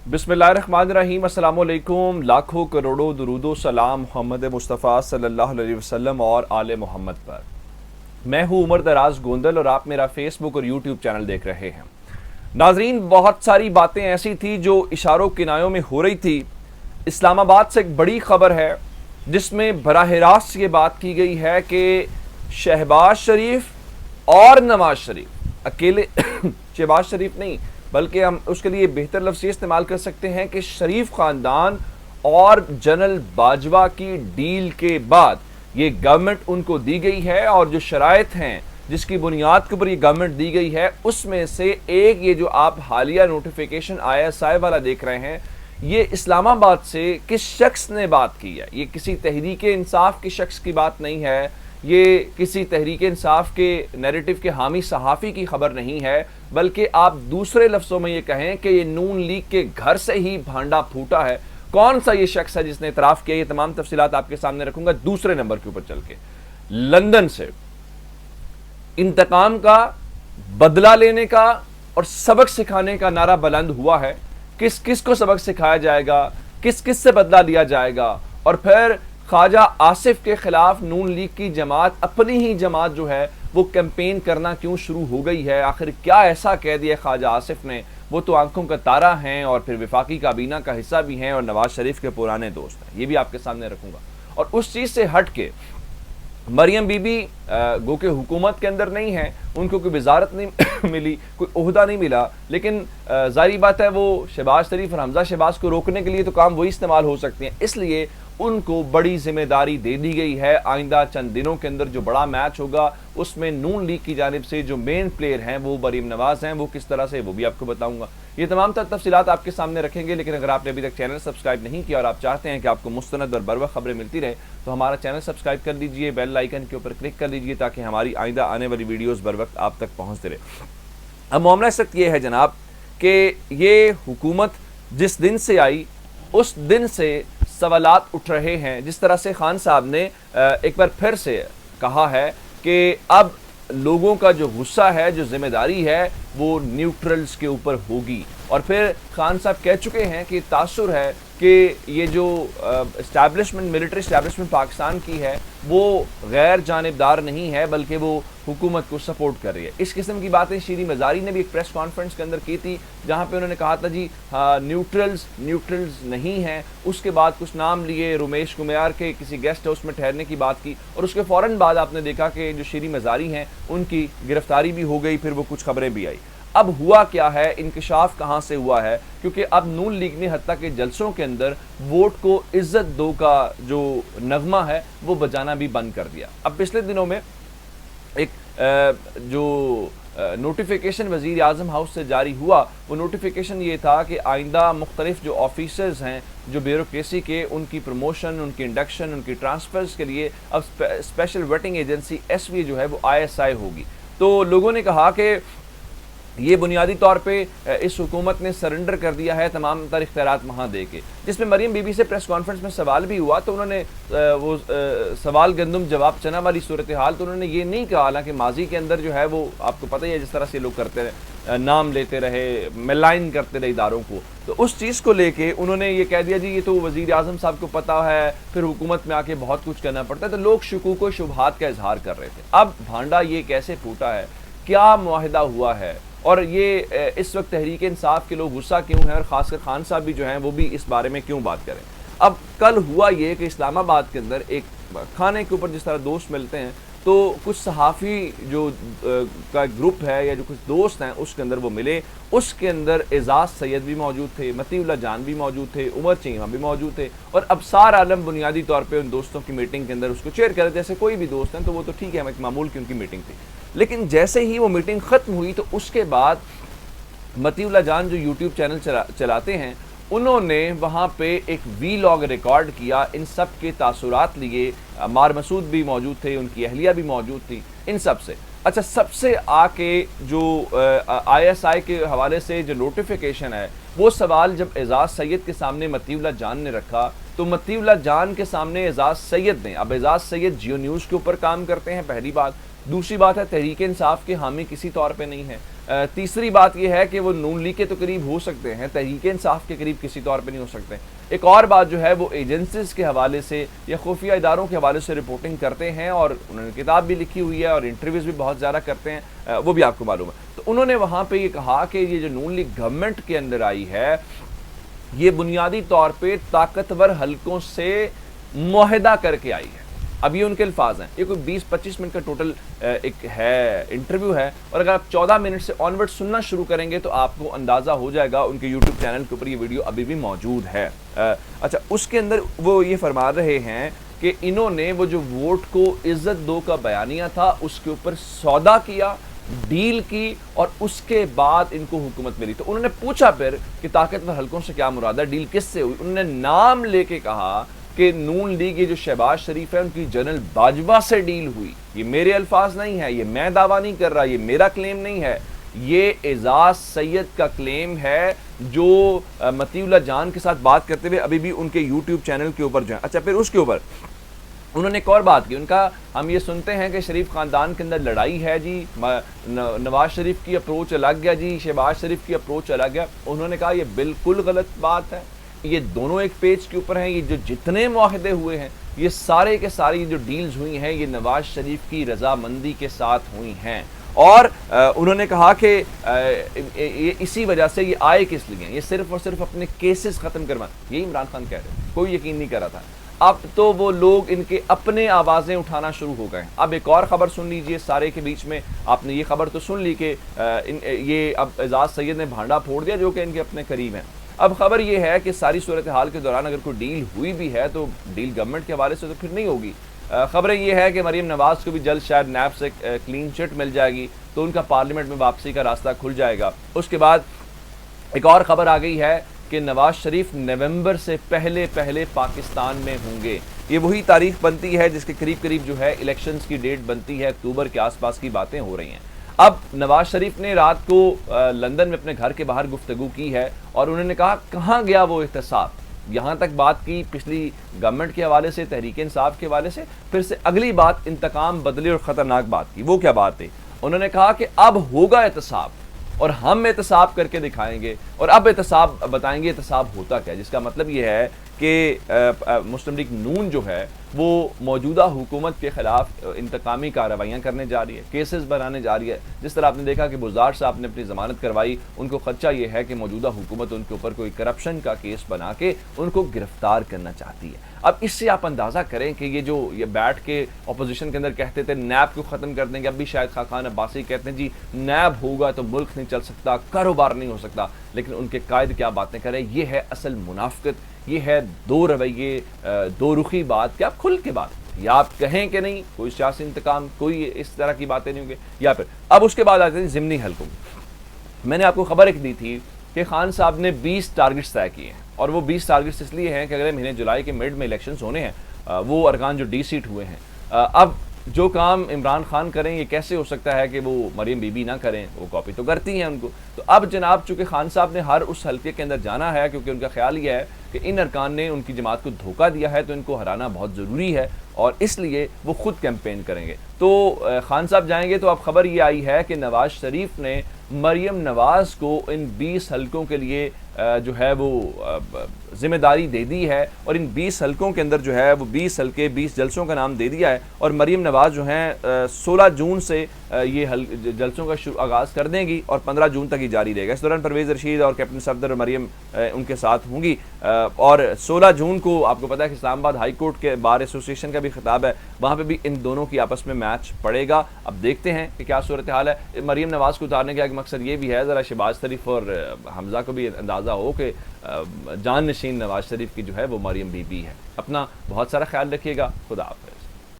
बिस्मिल्लाहिर्रहमानिर्रहीम। अस्सलाम वालेकुम। लाखों करोड़ों दुरूदो सलाम मोहम्मद मुस्तफ़ा सल्लल्लाहु अलैहि वसल्लम और आले मोहम्मद पर। मैं हूँ उमर दराज गोंदल और आप मेरा फेसबुक और यूट्यूब चैनल देख रहे हैं। नाजरीन, बहुत सारी बातें ऐसी थी जो इशारों किनायों में हो रही थी। इस्लामाबाद से एक बड़ी खबर है जिसमें बराह रास्त ये बात की गई है कि शहबाज शरीफ और नवाज शरीफ अकेले शहबाज शरीफ नहीं बल्कि हम उसके लिए बेहतर लफ्ज़ इस्तेमाल कर सकते हैं कि शरीफ ख़ानदान और जनरल बाजवा की डील के बाद ये गवर्नमेंट उनको दी गई है, और जो शराइत हैं जिसकी बुनियाद के ऊपर ये गवर्नमेंट दी गई है उसमें से एक ये जो आप हालिया नोटिफिकेशन ISI वाला देख रहे हैं, ये इस्लामाबाद से किस शख्स ने बात की है। ये किसी तहरीक इंसाफ के शख्स की बात नहीं है, ये किसी तहरीक इंसाफ के नैरेटिव के हामी सहाफ़ी की खबर नहीं है, बल्कि आप दूसरे लफ्ज़ों में ये कहें कि ये नून लीग के घर से ही भांडा फूटा है। कौन सा ये शख्स है जिसने इतराफ़ किया, ये तमाम तफसीलात आपके सामने रखूंगा। दूसरे नंबर के ऊपर चल के लंदन से इंतकाम का, बदला लेने का और सबक सिखाने का नारा बुलंद हुआ है। किस किस को सबक सिखाया जाएगा, किस किस से बदला लिया जाएगा, और फिर ख्वाजा आसिफ के खिलाफ नून लीग की जमात, अपनी ही जमात जो है वो कैंपेन करना क्यों शुरू हो गई है। आखिर क्या ऐसा कह दिया ख्वाजा आसिफ ने, वो तो आंखों का तारा हैं और फिर वफाकी काबीना का हिस्सा भी हैं और नवाज शरीफ के पुराने दोस्त हैं। ये भी आपके सामने रखूंगा। और उस चीज़ से हट के मरियम बीबी गो के हुकूमत के अंदर नहीं है, उनको कोई वजारत नहीं मिली, कोई ओहदा नहीं मिला, लेकिन जाहिर बात है वो शहबाज शरीफ और हमजा शहबाज को रोकने के लिए तो काम वही इस्तेमाल हो सकते हैं, इसलिए उनको बड़ी जिम्मेदारी दे दी गई है। आइंदा चंद दिनों के अंदर जो बड़ा मैच होगा उसमें नून लीग की जानिब से जो मेन प्लेयर हैं वो मरीम नवाज हैं, वो किस तरह से, वो भी आपको बताऊंगा। ये तमाम तफसीलात आपके सामने रखेंगे, लेकिन अगर आपने अभी तक चैनल सब्सक्राइब नहीं किया और आप चाहते हैं कि आपको मुस्तनद और बरवक्त खबरें मिलती रहे तो हमारा चैनल सब्सक्राइब कर लीजिए, बेल आइकन के ऊपर क्लिक कर लीजिए ताकि हमारी आइंदा आने वाली वीडियोज़ बर वक्त आप तक पहुँचते रहे। अब मामला इस वक्त ये है जनाब कि ये हुकूमत जिस दिन से आई उस दिन से सवालात उठ रहे हैं। जिस तरह से खान साहब ने एक बार फिर से कहा है कि अब लोगों का जो गुस्सा है, जो जिम्मेदारी है, वो न्यूट्रल्स के ऊपर होगी। और फिर खान साहब कह चुके हैं कि तासुर है कि ये जो इस्टेब्लिशमेंट, मिलिट्री इस्टेब्लिशमेंट पाकिस्तान की है वो गैर जानिबदार नहीं है बल्कि वो हुकूमत को सपोर्ट कर रही है। इस किस्म की बातें शीरी मज़ारी ने भी एक प्रेस कॉन्फ्रेंस के अंदर की थी, जहाँ पे उन्होंने कहा था जी न्यूट्रल्स नहीं हैं। उसके बाद कुछ नाम लिए, रुमेश कुमार के किसी गेस्ट हाउस में ठहरने की बात की, और उसके फ़ौरन बाद आपने देखा कि जो शीरी मज़ारी हैं उनकी गिरफ्तारी भी हो गई, फिर वो कुछ खबरें भी आई। अब हुआ क्या है, इंकशाफ कहाँ से हुआ है, क्योंकि अब नून लीग ने हत्ता के जलसों के अंदर वोट को इज्जत दो का जो नगमा है वो बजाना भी बंद कर दिया। अब पिछले दिनों में एक जो नोटिफिकेशन वज़ीर आज़म हाउस से जारी हुआ, वो नोटिफिकेशन ये था कि आइंदा मुख्तलिफ जो ऑफिसर्स हैं जो ब्यूरोक्रेसी के, उनकी प्रमोशन, उनकी इंडक्शन, उनकी ट्रांसफ़र्स के लिए अब स्पेशल वेटिंग एजेंसी SVA जो है वो ISI होगी। तो लोगों ने कहा कि ये बुनियादी तौर पे इस हुकूमत ने सरेंडर कर दिया है तमाम तर इख्तियारात वहाँ दे के। जिसमें मरीम बीबी से प्रेस कॉन्फ्रेंस में सवाल भी हुआ तो उन्होंने वो सवाल गंदम जवाब चना वाली सूरत हाल, तो उन्होंने ये नहीं कहा, हालांकि माजी के अंदर जो है वो आपको पता ही है जिस तरह से लोग करते रहे, नाम लेते रहे, मेलाइन करते रहे इदारों को, तो उस चीज़ को लेके उन्होंने ये कह दिया जी ये तो वज़ीर आज़म साहब को पता है, फिर हुकूमत में आके बहुत कुछ करना पड़ता है। तो लोग शुकूक व शुबहात का इजहार कर रहे थे। अब भांडा ये कैसे फूटा है, क्या मुआहिदा हुआ है, और ये इस वक्त तहरीक इंसाफ के लोग गुस्सा क्यों हैं, और ख़ासकर खान साहब भी जो हैं वो भी इस बारे में क्यों बात करें। अब कल हुआ ये कि इस्लामाबाद के अंदर एक खाने के ऊपर जिस तरह दोस्त मिलते हैं, तो कुछ सहाफ़ी जो का ग्रुप है या जो कुछ दोस्त हैं उसके अंदर वो मिले। उसके अंदर एजाज सैयद भी मौजूद थे, मतीउल्लाह जान भी मौजूद थे, उमर चीमा भी मौजूद थे, और अबसार आलम बुनियादी तौर पे उन दोस्तों की मीटिंग के अंदर उसको चेयर करे। जैसे कोई भी दोस्त हैं तो वो तो ठीक है, एक मामूल की उनकी मीटिंग थी, लेकिन जैसे ही वो मीटिंग ख़त्म हुई तो उसके बाद मतीउल्लाह जान जो यूट्यूब चैनल चलाते हैं उन्होंने वहाँ पे एक वीलॉग रिकॉर्ड किया, इन सब के तासुरात लिए। मार मसूद भी मौजूद थे, उनकी अहलिया भी मौजूद थी, इन सब से। अच्छा, सबसे आके जो ISI के हवाले से जो नोटिफिकेशन है वो सवाल जब एजाज सैयद के सामने मतीउल्लाह जान ने रखा तो मतीउल्लाह जान के सामने एजाज सैयद ने, अब एजाज सैयद जियो न्यूज़ के ऊपर काम करते हैं, पहली बात। दूसरी बात है तहरीक इंसाफ के हामी किसी तौर पे नहीं है। تیسری بات یہ ہے کہ وہ نون لیگ کے تو قریب ہو سکتے ہیں، تحریک انصاف کے قریب کسی طور پہ نہیں ہو سکتے۔ ایک اور بات جو ہے وہ ایجنسیز کے حوالے سے یا خفیہ اداروں کے حوالے سے رپورٹنگ کرتے ہیں، اور انہوں نے کتاب بھی لکھی ہوئی ہے اور انٹرویوز بھی بہت زیادہ کرتے ہیں، وہ بھی آپ کو معلوم ہے۔ تو انہوں نے وہاں پہ یہ کہا کہ یہ جو نون لیگ گورنمنٹ کے اندر آئی ہے یہ بنیادی طور پہ طاقتور حلقوں سے معاہدہ کر کے آئی ہے۔ اب یہ ان کے الفاظ ہیں، یہ کوئی 20-25 منٹ کا ٹوٹل ایک ہے انٹرویو ہے، اور اگر آپ 14 منٹ سے آن ورڈ سننا شروع کریں گے تو آپ کو اندازہ ہو جائے گا۔ ان کے یوٹیوب چینل کے اوپر یہ ویڈیو ابھی بھی موجود ہے۔ اچھا، اس کے اندر وہ یہ فرما رہے ہیں کہ انہوں نے وہ جو ووٹ کو عزت دو کا بیانیہ تھا اس کے اوپر سودا کیا، ڈیل کی، اور اس کے بعد ان کو حکومت ملی۔ تو انہوں نے پوچھا پھر کہ طاقتور حلقوں سے کیا مراد ہے، ڈیل کس سے ہوئی؟ انہوں نے نام لے کے کہا کہ نون لیگ یہ جو شہباز شریف ہے ان کی جنرل باجوہ سے ڈیل ہوئی۔ یہ میرے الفاظ نہیں ہے، یہ میں دعویٰ نہیں کر رہا، یہ میرا کلیم نہیں ہے، یہ اعزاز سید کا کلیم ہے جو مطیع اللہ جان کے ساتھ بات کرتے ہوئے ابھی بھی ان کے یوٹیوب چینل کے اوپر جو ہے۔ اچھا، پھر اس کے اوپر انہوں نے ایک اور بات کی، ان کا ہم یہ سنتے ہیں کہ شریف خاندان کے اندر لڑائی ہے جی، نواز شریف کی اپروچ الگ ہے جی، شہباز شریف کی اپروچ الگ ہے۔ انہوں نے کہا یہ بالکل غلط بات ہے، یہ دونوں ایک پیج کے اوپر ہیں۔ یہ جو جتنے معاہدے ہوئے ہیں یہ سارے کے ساری جو ڈیلز ہوئی ہیں یہ نواز شریف کی رضامندی کے ساتھ ہوئی ہیں، اور انہوں نے کہا کہ اسی وجہ سے یہ آئے کس لیے ہیں، یہ صرف اور صرف اپنے کیسز ختم کروانا۔ یہی عمران خان کہہ رہے ہیں، کوئی یقین نہیں کر رہا تھا۔ اب تو وہ لوگ ان کے اپنے آوازیں اٹھانا شروع ہو گئے۔ اب ایک اور خبر سن لیجئے، سارے کے بیچ میں آپ نے یہ خبر تو سن لی کہ یہ اب اعزاز سید نے بھانڈا پھوڑ دیا جو کہ ان کے اپنے قریب ہیں۔ اب خبر یہ ہے کہ ساری صورتحال کے دوران اگر کوئی ڈیل ہوئی بھی ہے تو ڈیل گورنمنٹ کے حوالے سے تو پھر نہیں ہوگی۔ خبریں یہ ہے کہ مریم نواز کو بھی جلد شاید نیب سے کلین چٹ مل جائے گی تو ان کا پارلیمنٹ میں واپسی کا راستہ کھل جائے گا۔ اس کے بعد ایک اور خبر آ گئی ہے کہ نواز شریف نومبر سے پہلے پاکستان میں ہوں گے۔ یہ وہی تاریخ بنتی ہے جس کے قریب قریب جو ہے الیکشنز کی ڈیٹ بنتی ہے، اکتوبر کے آس پاس کی باتیں ہو رہی ہیں۔ اب نواز شریف نے رات کو لندن میں اپنے گھر کے باہر گفتگو کی ہے اور انہوں نے کہا کہاں گیا وہ احتساب۔ یہاں تک بات کی پچھلی گورنمنٹ کے حوالے سے، تحریک انصاف کے حوالے سے، پھر سے اگلی بات انتقام بدلے اور خطرناک بات کی۔ وہ کیا بات ہے؟ انہوں نے کہا کہ اب ہوگا احتساب اور ہم احتساب کر کے دکھائیں گے، اور اب احتساب بتائیں گے احتساب ہوتا کیا، جس کا مطلب یہ ہے کہ مسلم لیگ نون جو ہے وہ موجودہ حکومت کے خلاف انتقامی کارروائیاں کرنے جا رہی ہے، کیسز بنانے جا رہی ہے۔ جس طرح آپ نے دیکھا کہ بزدار صاحب نے اپنی ضمانت کروائی، ان کو خدشہ یہ ہے کہ موجودہ حکومت ان کے اوپر کوئی کرپشن کا کیس بنا کے ان کو گرفتار کرنا چاہتی ہے۔ اب اس سے آپ اندازہ کریں کہ یہ بیٹھ کے اپوزیشن کے اندر کہتے تھے نیب کو ختم کر دیں گے، اب بھی شاید خاقان عباسی کہتے ہیں جی نیب ہوگا تو ملک نہیں چل سکتا، کاروبار نہیں ہو سکتا، لیکن ان کے قائد کیا باتیں کریں۔ یہ ہے اصل منافقت، یہ ہے دو رویے، دو رخی بات کہ آپ کھل کے بات یا آپ کہیں کہ نہیں کوئی سیاسی انتقام، کوئی اس طرح کی باتیں نہیں ہوں گے، یا پھر اب اس کے بعد آتے ہیں ضمنی حلقوں۔ میں نے آپ کو خبر ایک دی تھی کہ خان صاحب نے 20 ٹارگٹس طے کیے ہیں، اور وہ 20 ٹارگٹس اس لیے ہیں کہ اگلے مہینے جولائی کے مڈ میں الیکشنز ہونے ہیں، وہ ارکان جو ڈی سیٹ ہوئے ہیں۔ اب جو کام عمران خان کریں یہ کیسے ہو سکتا ہے کہ وہ مریم بی بی نہ کریں، وہ کاپی تو کرتی ہیں ان کو۔ تو اب جناب چونکہ خان صاحب نے ہر اس حلقے کے اندر جانا ہے، کیونکہ ان کا خیال یہ ہے کہ ان ارکان نے ان کی جماعت کو دھوکہ دیا ہے تو ان کو ہرانا بہت ضروری ہے، اور اس لیے وہ خود کیمپین کریں گے۔ تو خان صاحب جائیں گے تو اب خبر یہ آئی ہے کہ نواز شریف نے مریم نواز کو ان 20 حلقوں کے لیے جو ہے وہ ذمہ داری دے دی ہے، اور ان 20 حلقوں کے اندر جو ہے وہ 20 حلقے 20 جلسوں کا نام دے دیا ہے، اور مریم نواز جو ہیں 16 جون سے یہ جلسوں کا آغاز کر دیں گی اور 15 جون تک ہی جاری رہے گا۔ اس دوران پرویز رشید اور کیپٹن صفدر اور مریم ان کے ساتھ ہوں گی، اور 16 جون کو آپ کو پتا ہے کہ اسلام آباد ہائی کورٹ کے بار ایسوسیشن کا بھی خطاب ہے، وہاں پہ بھی ان دونوں کی آپس میں میچ پڑے گا۔ اب دیکھتے ہیں کہ کیا صورتحال ہے۔ مریم نواز کو اتارنے کا ایک مقصد یہ بھی ہے ذرا شہباز شریف اور حمزہ کو بھی اندازہ ہو کہ جان نشین نواز شریف کی جو ہے وہ مریم بی بی ہے۔ اپنا بہت سارا خیال رکھیے گا، خدا حافظ۔